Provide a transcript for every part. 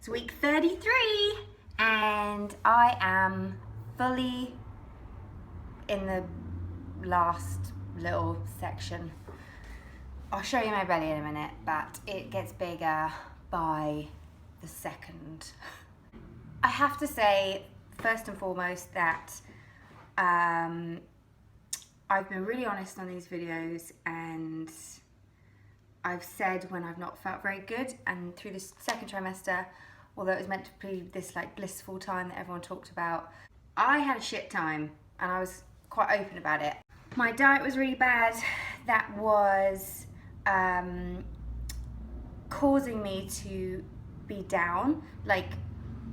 It's week 33 and I am fully in the last little section. I'll show you my belly in a minute, but it gets bigger by the second. I have to say, first and foremost, that I've been really honest on these videos, and I've said when I've not felt very good, and through this second trimester, although it was meant to be this like blissful time that everyone talked about, I had a shit time and I was quite open about it. My diet was really bad. That was causing me to be down, like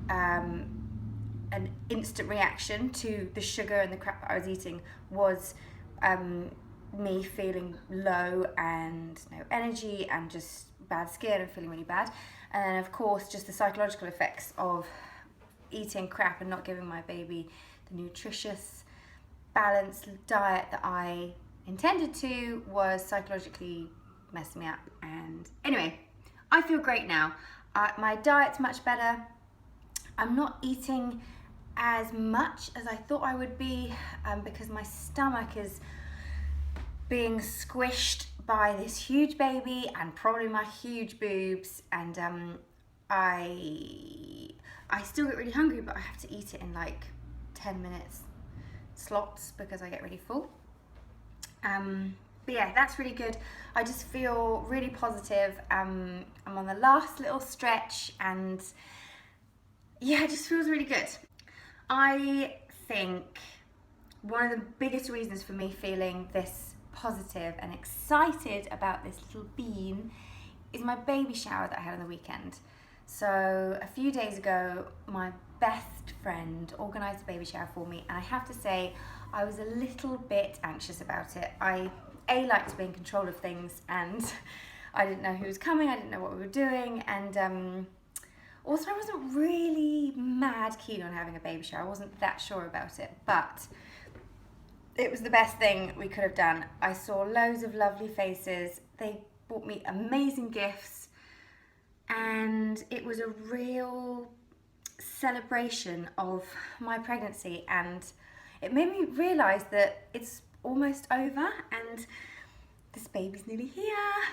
an instant reaction to the sugar and the crap that I was eating was me feeling low and no energy and just bad skin and feeling really bad. And then of course just the psychological effects of eating crap and not giving my baby the nutritious balanced diet that I intended to was psychologically messing me up. And anyway, I feel great now. My diet's much better. I'm not eating as much as I thought I would be because my stomach is being squished by this huge baby and probably my huge boobs, and I still get really hungry, but I have to eat it in like 10 minutes slots because I get really full. But yeah, that's really good. I just feel really positive. I'm on the last little stretch and yeah, it just feels really good. I think one of the biggest reasons for me feeling this positive and excited about this little bean is my baby shower that I had on the weekend. So a few days ago, my best friend organised a baby shower for me, and I have to say I was a little bit anxious about it. I like to be in control of things, and I didn't know who was coming, I didn't know what we were doing, and also I wasn't really mad keen on having a baby shower. I wasn't that sure about it, but it was the best thing we could have done. I saw loads of lovely faces. They bought me amazing gifts, and it was a real celebration of my pregnancy, and it made me realise that it's almost over and this baby's nearly here,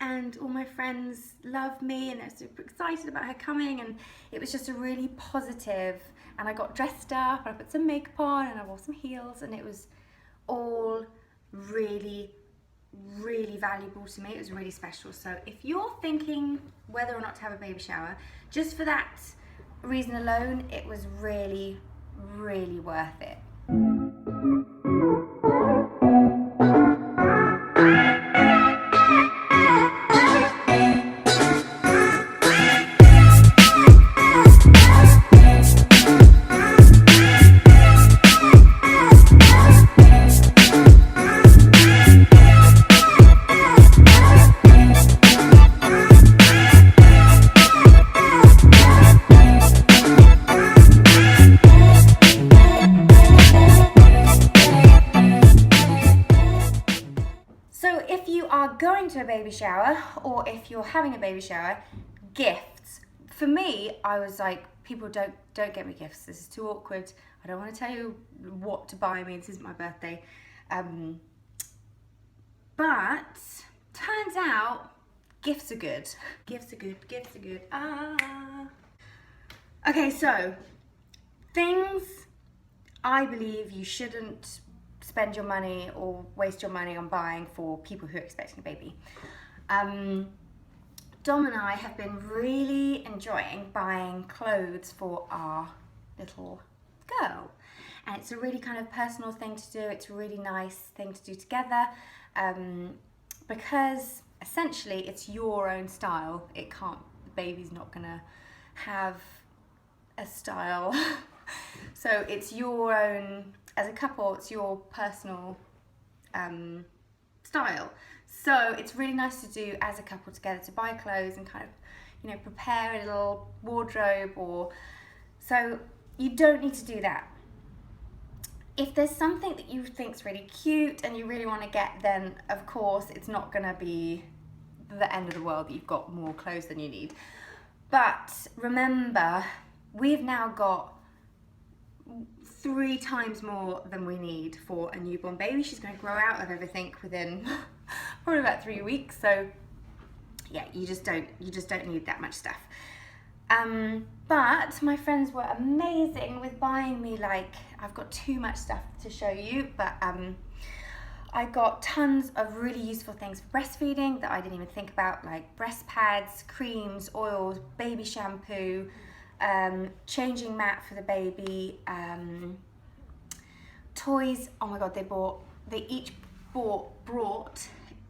and all my friends love me and they're super excited about her coming, and it was just a really positive, and I got dressed up and I put some makeup on and I wore some heels, and it was all really valuable to me. It was really special. So if you're thinking whether or not to have a baby shower, just for that reason alone, it was really worth it. Going to a baby shower, or if you're having a baby shower, gifts. For me, I was like, people don't get me gifts. This is too awkward. I don't want to tell you what to buy me. This isn't my birthday. But turns out gifts are good. Gifts are good. Gifts are good. Okay, so things I believe you shouldn't spend your money or waste your money on buying for people who are expecting a baby. Dom and I have been really enjoying buying clothes for our little girl, and it's a really kind of personal thing to do. It's a really nice thing to do together, because essentially it's your own style. The baby's not gonna have a style. So it's your own, as a couple, it's your personal style. So it's really nice to do as a couple together, to buy clothes and kind of, you know, prepare a little wardrobe, or so you don't need to do that. If there's something that you think's really cute and you really want to get, then of course it's not gonna be the end of the world that you've got more clothes than you need. But remember, we've now got 3 times more than we need for a newborn baby. She's going to grow out of everything within probably about 3 weeks. So yeah, you just don't need that much stuff. But my friends were amazing with buying me, like, I've got too much stuff to show you, but I got tons of really useful things for breastfeeding that I didn't even think about, like breast pads, creams, oils, baby shampoo, changing mat for the baby, toys. Oh my god, they each brought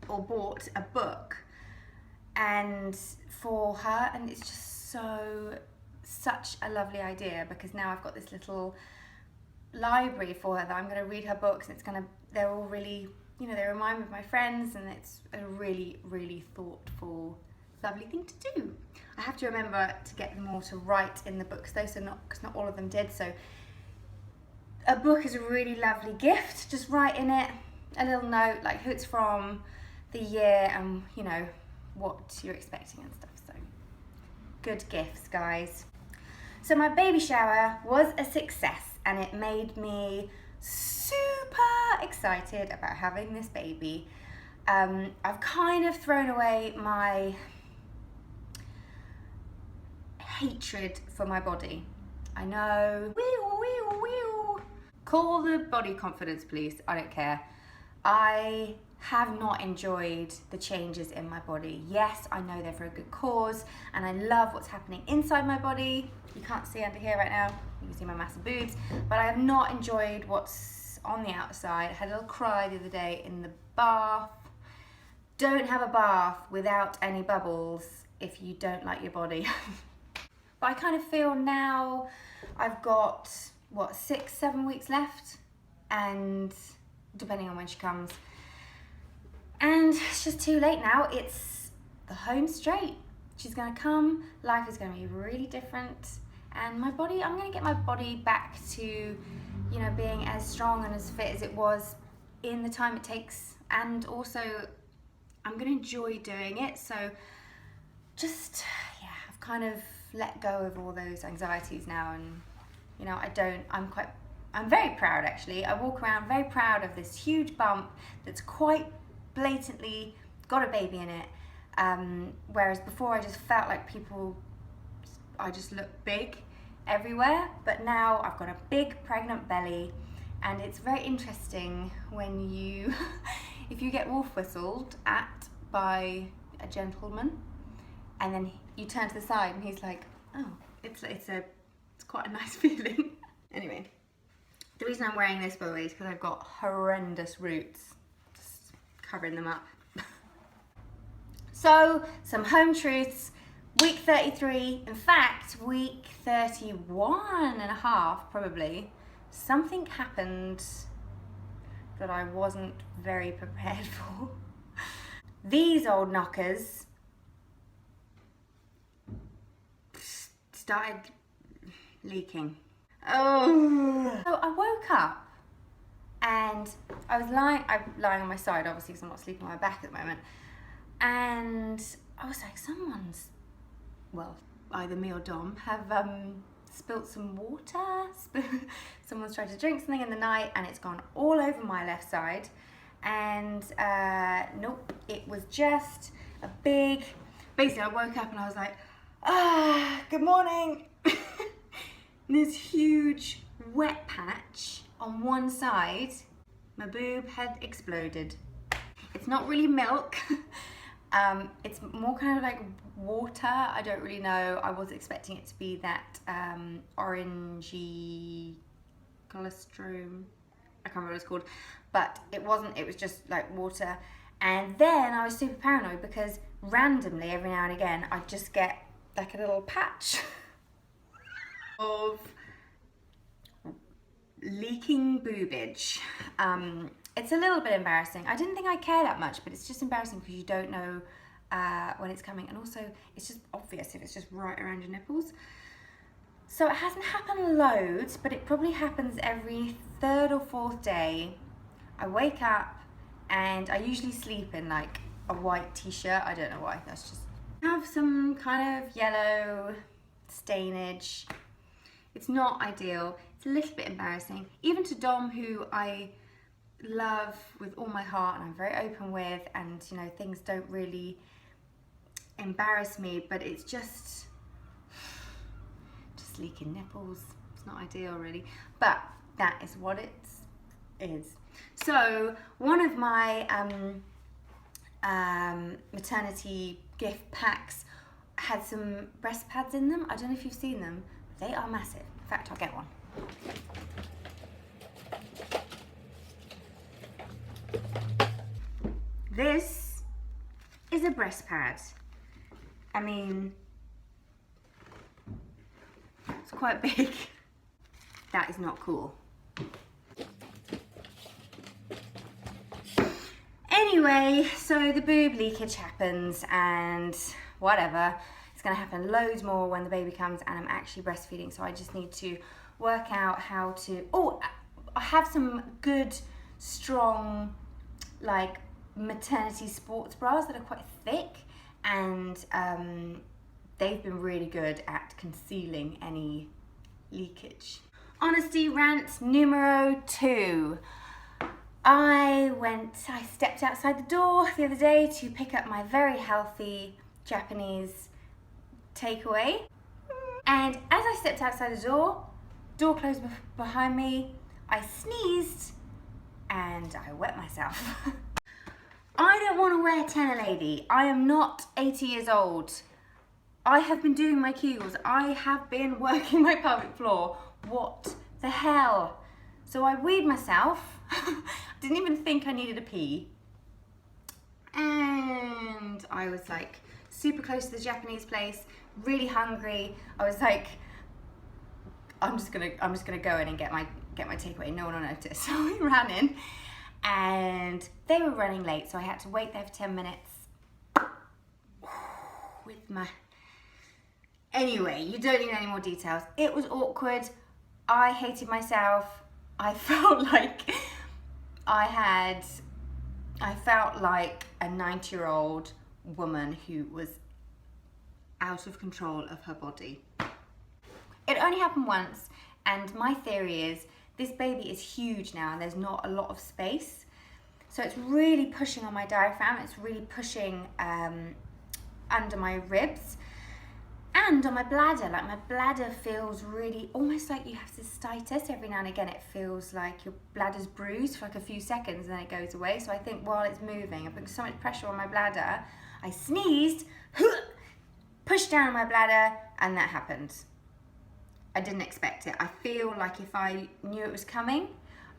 a book and for her, and it's just such a lovely idea, because now I've got this little library for her that I'm going to read her books, and they're all really, you know, they remind me of my friends, and it's a really, really thoughtful, lovely thing to do. I have to remember to get them all to write in the books though, because not all of them did. So a book is a really lovely gift. Just write in it a little note, like who it's from, the year, and you know what you're expecting and stuff. So good gifts, guys. So my baby shower was a success, and it made me super excited about having this baby. I've kind of thrown away my hatred for my body. I know. Call the body confidence, please. I don't care. I have not enjoyed the changes in my body. Yes, I know they're for a good cause, and I love what's happening inside my body. You can't see under here right now. You can see my massive boobs, but I have not enjoyed what's on the outside. I had a little cry the other day in the bath. Don't have a bath without any bubbles if you don't like your body. But I kind of feel now I've got, what, 6-7 weeks left, and depending on when she comes. And it's just too late now. It's the home straight. She's gonna come, life is gonna be really different, and my body, I'm gonna get my body back to, you know, being as strong and as fit as it was in the time it takes, and also I'm gonna enjoy doing it. So just, yeah, I've kind of let go of all those anxieties now, and you know, I'm very proud actually. I walk around very proud of this huge bump that's quite blatantly got a baby in it, whereas before I just felt like I just looked big everywhere, but now I've got a big pregnant belly, and it's very interesting when you if you get wolf whistled at by a gentleman, and then you turn to the side and he's like, oh, it's quite a nice feeling. Anyway, the reason I'm wearing this, by the way, is because I've got horrendous roots, just covering them up. So, some home truths. Week 33, in fact, week 31 and a half, probably, something happened that I wasn't very prepared for. These old knockers started leaking. Oh! So I woke up and I'm lying on my side, obviously, because I'm not sleeping on my back at the moment. And I was like, well, either me or Dom have spilt some water. Someone's tried to drink something in the night and it's gone all over my left side. And nope, it was just a big, basically I woke up and I was like, good morning. This huge wet patch on one side, my boob had exploded. It's not really milk. It's more kind of like water. I don't really know. I was expecting it to be that orangey colostrum. I can't remember what it's called, but it wasn't. It was just like water. And then I was super paranoid because randomly, every now and again, I'd just get like a little patch of leaking boobage. It's a little bit embarrassing. I didn't think I'd care that much, but it's just embarrassing because you don't know when it's coming, and also it's just obvious if it's just right around your nipples. So it hasn't happened loads, but it probably happens every 3rd or 4th day. I wake up and I usually sleep in like a white t-shirt. I don't know why, that's just I have some kind of yellow stainage. It's not ideal. It's a little bit embarrassing. Even to Dom, who I love with all my heart and I'm very open with, and you know, things don't really embarrass me, but it's just leaking nipples. It's not ideal really, but that is what it is. So one of my maternity gift packs had some breast pads in them. I don't know if you've seen them. They are massive. In fact, I'll get one. This is a breast pad. I mean, it's quite big. That is not cool. Anyway, so the boob leakage happens and whatever. It's gonna happen loads more when the baby comes and I'm actually breastfeeding, so I just need to work out how to, I have some good, strong, like maternity sports bras that are quite thick, and they've been really good at concealing any leakage. Honesty rant numero 2. I stepped outside the door the other day to pick up my very healthy Japanese takeaway. And as I stepped outside the door closed behind me, I sneezed and I wet myself. I don't want to wear tenor lady. I am not 80 years old. I have been doing my Kegels. I have been working my pelvic floor. What the hell? So I weed myself. Didn't even think I needed a pee. And I was like super close to the Japanese place, really hungry. I was like, I'm just gonna go in and get my takeaway. No one will notice. So I ran in and they were running late, so I had to wait there for 10 minutes with my... Anyway, you don't need any more details. It was awkward. I hated myself. I felt like I felt like a 90-year-old woman who was out of control of her body. It only happened once, and my theory is this baby is huge now and there's not a lot of space. So it's really pushing on my diaphragm, it's really pushing under my ribs and on my bladder. Like my bladder feels really, almost like you have cystitis. Every now and again it feels like your bladder's bruised for like a few seconds and then it goes away. So I think while it's moving, I put so much pressure on my bladder, I sneezed, pushed down on my bladder, and that happened. I didn't expect it. I feel like if I knew it was coming,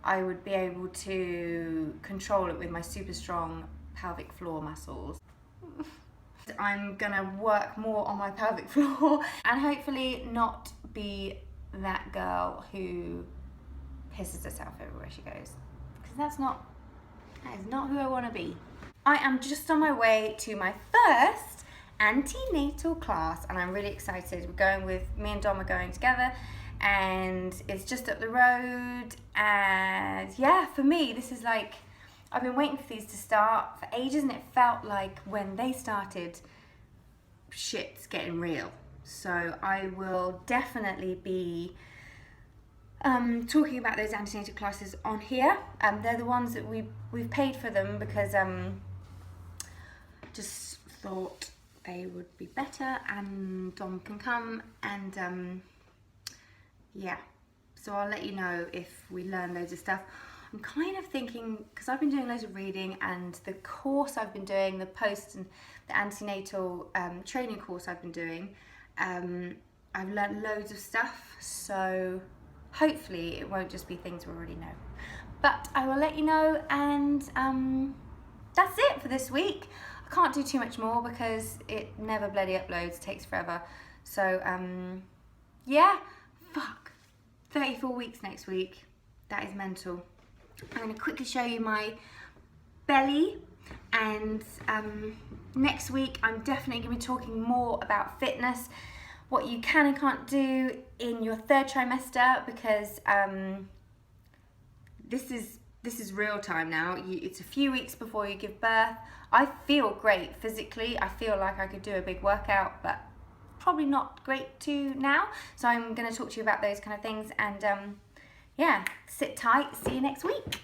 I would be able to control it with my super strong pelvic floor muscles. I'm gonna work more on my pelvic floor and hopefully not be that girl who pisses herself everywhere she goes, because that is not who I want to be. I am just on my way to my first antenatal class and I'm really excited. Me and Dom are going together and it's just up the road, and yeah, for me this is like, I've been waiting for these to start for ages and it felt like when they started, shit's getting real. So I will definitely be talking about those antenatal classes on here. They're the ones that we've paid for them because just thought they would be better and Dom can come, and yeah, so I'll let you know if we learn loads of stuff. I'm kind of thinking, because I've been doing loads of reading, and the course I've been doing, the post and the antenatal training course I've been doing, I've learned loads of stuff, so hopefully it won't just be things we already know. But I will let you know, and that's it for this week. I can't do too much more because it never bloody uploads, it takes forever. So yeah, fuck, 34 weeks next week. That is mental. I'm going to quickly show you my belly, and next week I'm definitely going to be talking more about fitness, what you can and can't do in your 3rd trimester, because this is this is real time now. It's a few weeks before you give birth. I feel great physically. I feel like I could do a big workout, but probably not great to now. So I'm going to talk to you about those kind of things, and yeah, sit tight. See you next week.